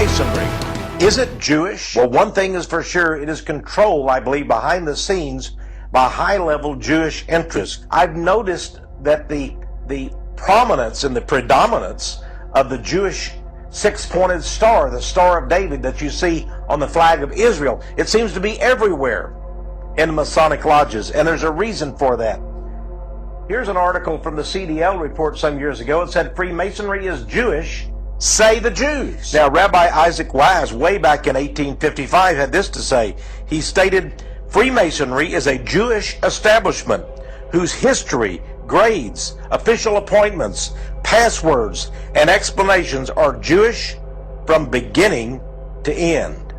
Freemasonry. Is it Jewish? Well, one thing is for sure, it is controlled, I believe, behind the scenes by high-level Jewish interests. I've noticed that the prominence and the predominance of the Jewish six-pointed star, the Star of David that you see on the flag of Israel, it seems to be everywhere in Masonic lodges, and there's a reason for that. Here's an article from the CDL report some years ago. It said, Freemasonry is Jewish, say the Jews. Now, Rabbi Isaac Wise, way back in 1855, had this to say. He stated, Freemasonry is a Jewish establishment whose history, grades, official appointments, passwords, and explanations are Jewish from beginning to end.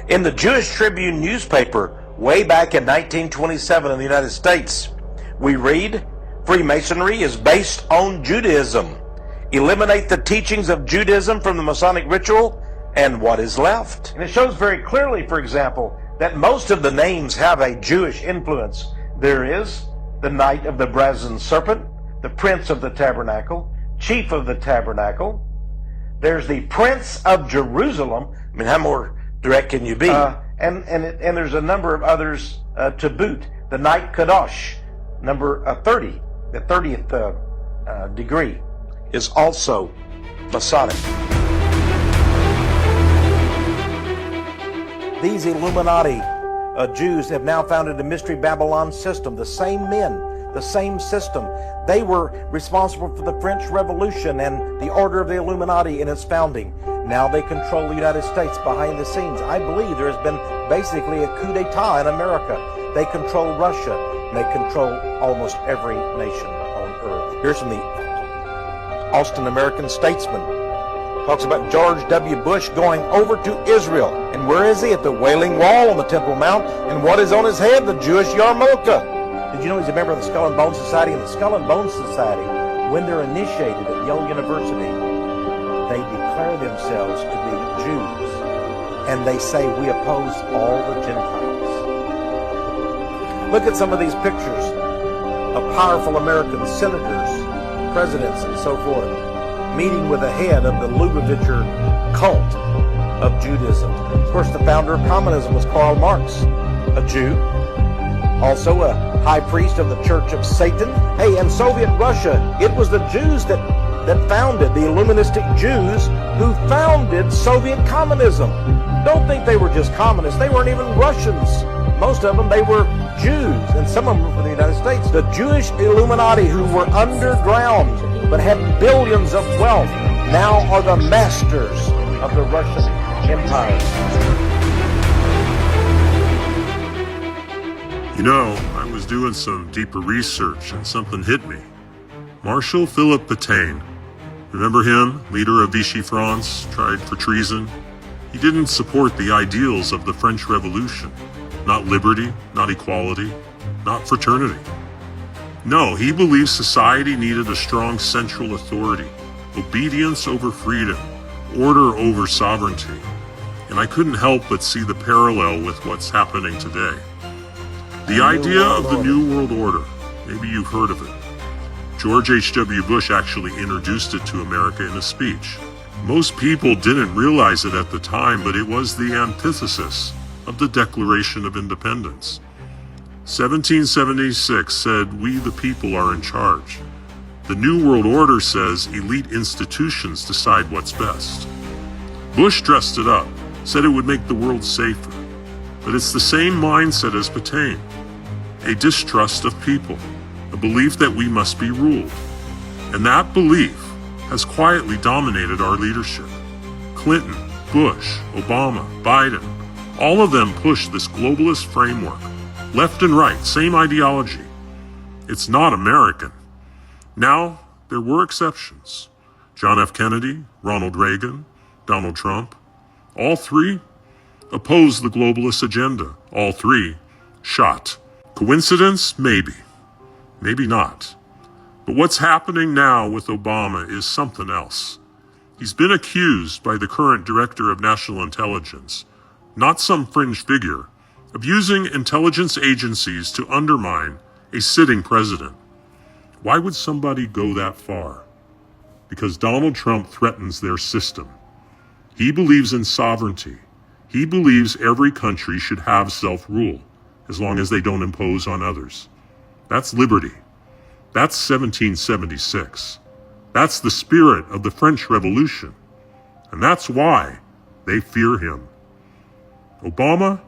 In the Jewish Tribune newspaper, way back in 1927 in the United States, we read, Freemasonry is based on Judaism. Eliminate the teachings of Judaism from the Masonic ritual, and what is left? And it shows very clearly, for example, that most of the names have a Jewish influence. There is the Knight of the Brazen Serpent, the Prince of the Tabernacle, Chief of the Tabernacle. There's the Prince of Jerusalem. I mean, how more direct can you be? And there's a number of others to boot. The Knight Kadosh, number 30, the 30th degree, is also Masonic. These Illuminati Jews have now founded the Mystery Babylon system. The same men, the same system. They were responsible for the French Revolution and the Order of the Illuminati in its founding. Now they control the United States behind the scenes. I believe there has been basically a coup d'etat in America. They control Russia, and they control almost every nation on earth. Here's from the Austin American Statesman. Talks about George W. Bush going over to Israel. And where is he? At the Wailing Wall on the Temple Mount. And what is on his head? The Jewish yarmulke. Did you know he's a member of the Skull and Bones Society? And the Skull and Bones Society, when they're initiated at Yale University, they declare themselves to be Jews. And they say, we oppose all the Gentiles. Look at some of these pictures of powerful American senators, presidents, and so forth, meeting with the head of the Lubavitcher cult of Judaism. Of course, the founder of communism was Karl Marx, a Jew, also a high priest of the Church of Satan. Hey, in Soviet Russia, it was the Jews that founded, the Illuministic Jews, who founded Soviet communism. Don't think they were just communists. They weren't even Russians. Most of them, they were Jews, and some of them were from the United States. The Jewish Illuminati, who were underground but had billions of wealth, now are the masters of the Russian Empire. You know, I was doing some deeper research and something hit me. Marshal Philippe Pétain, remember him? Leader of Vichy France, tried for treason. He didn't support the ideals of the French Revolution. Not liberty, not equality, not fraternity. No, he believed society needed a strong central authority, obedience over freedom, order over sovereignty. And I couldn't help but see the parallel with what's happening today. The idea of the New World Order, maybe you've heard of it. George H.W. Bush actually introduced it to America in a speech. Most people didn't realize it at the time, but it was the antithesis of the Declaration of Independence. 1776 said, we the people are in charge. The New World Order says elite institutions decide what's best. Bush dressed it up, said it would make the world safer. But it's the same mindset as Pétain. A distrust of people, a belief that we must be ruled. And that belief has quietly dominated our leadership. Clinton, Bush, Obama, Biden, all of them pushed this globalist framework. Left and right, same ideology. It's not American. Now, there were exceptions. John F. Kennedy, Ronald Reagan, Donald Trump. All three opposed the globalist agenda. All three shot. Coincidence? Maybe. Maybe not. But what's happening now with Obama is something else. He's been accused by the current director of national intelligence, not some fringe figure, of using intelligence agencies to undermine a sitting president. Why would somebody go that far? Because Donald Trump threatens their system. He believes in sovereignty. He believes every country should have self-rule, as long as they don't impose on others. That's liberty. That's 1776. That's the spirit of the French Revolution. And that's why they fear him. Obama,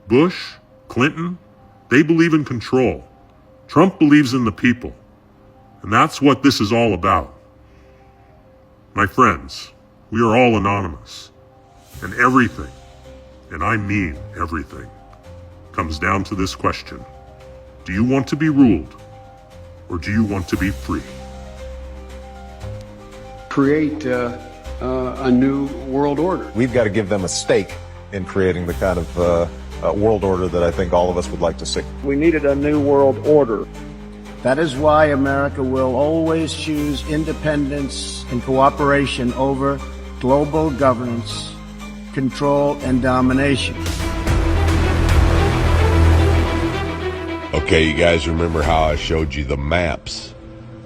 Bush, Clinton, they believe in control. Trump believes in the people. And that's what this is all about. My friends, we are all anonymous. And everything, and I mean everything, comes down to this question. Do you want to be ruled, or do you want to be free? Create a new world order. We've got to give them a stake in creating the kind of world order that I think all of us would like to see. We needed a new world order. That is why America will always choose independence and cooperation over global governance, control, and domination. Okay, you guys remember how I showed you the maps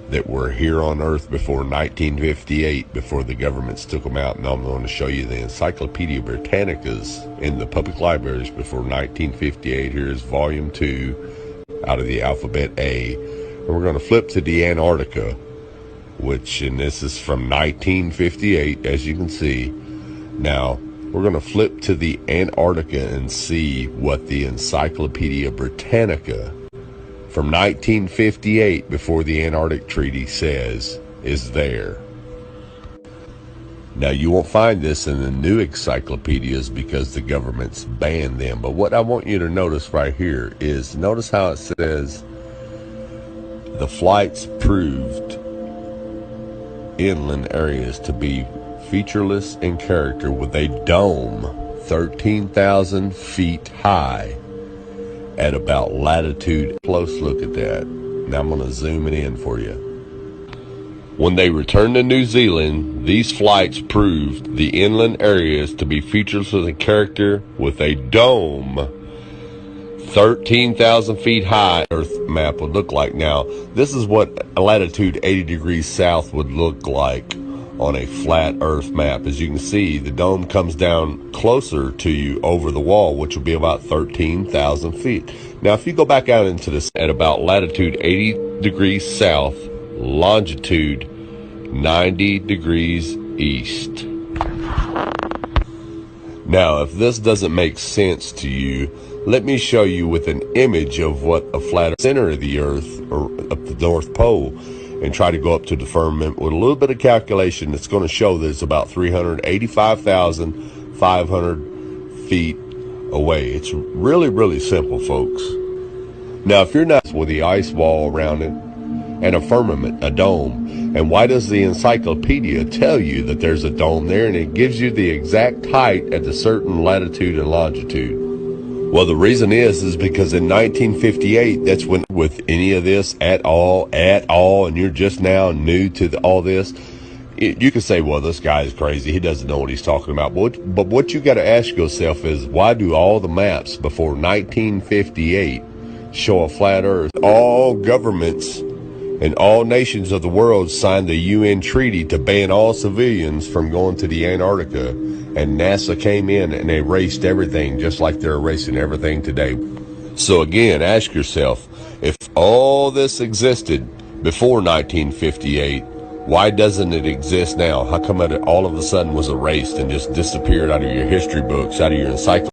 that were here on Earth before 1958, before the governments took them out? And I'm going to show you the Encyclopedia Britannicas in the public libraries before 1958. Here's volume 2 out of the alphabet A. And we're going to flip to the Antarctica, and this is from 1958, as you can see. Now, we're going to flip to the Antarctica and see what the Encyclopedia Britannica from 1958, before the Antarctic Treaty, says is there. Now, you won't find this in the new encyclopedias because the government's banned them. But what I want you to notice right here is, notice how it says the flights proved inland areas to be featureless in character, with a dome 13,000 feet high at about latitude. Close look at that. Now I'm going to zoom it in for you. When they returned to New Zealand, these flights proved the inland areas to be featureless in character, with a dome 13,000 feet high. Earth map would look like. Now, this is what latitude 80 degrees south would look like on a flat Earth map. As you can see, the dome comes down closer to you over the wall, which will be about 13,000 feet. Now, if you go back out into this at about latitude 80 degrees south, longitude 90 degrees east. Now, if this doesn't make sense to you, let me show you with an image of what a flat center of the Earth, or up the North Pole, and try to go up to the firmament with a little bit of calculation. It's going to show that it's about 385,500 feet away. It's really, really simple, folks. Now, if you're not with the ice wall around it and a firmament, a dome, and why does the encyclopedia tell you that there's a dome there, and it gives you the exact height at a certain latitude and longitude? Well, the reason is because in 1958, that's when, with any of this at all, and you're just now new to all this, you can say, well, this guy is crazy. He doesn't know what he's talking about. But what you got to ask yourself is, why do all the maps before 1958 show a flat Earth? All governments and all nations of the world signed the UN treaty to ban all civilians from going to the Antarctica. And NASA came in and erased everything, just like they're erasing everything today. So again, ask yourself, if all this existed before 1958, why doesn't it exist now? How come it all of a sudden was erased and just disappeared out of your history books, out of your encyclopedia?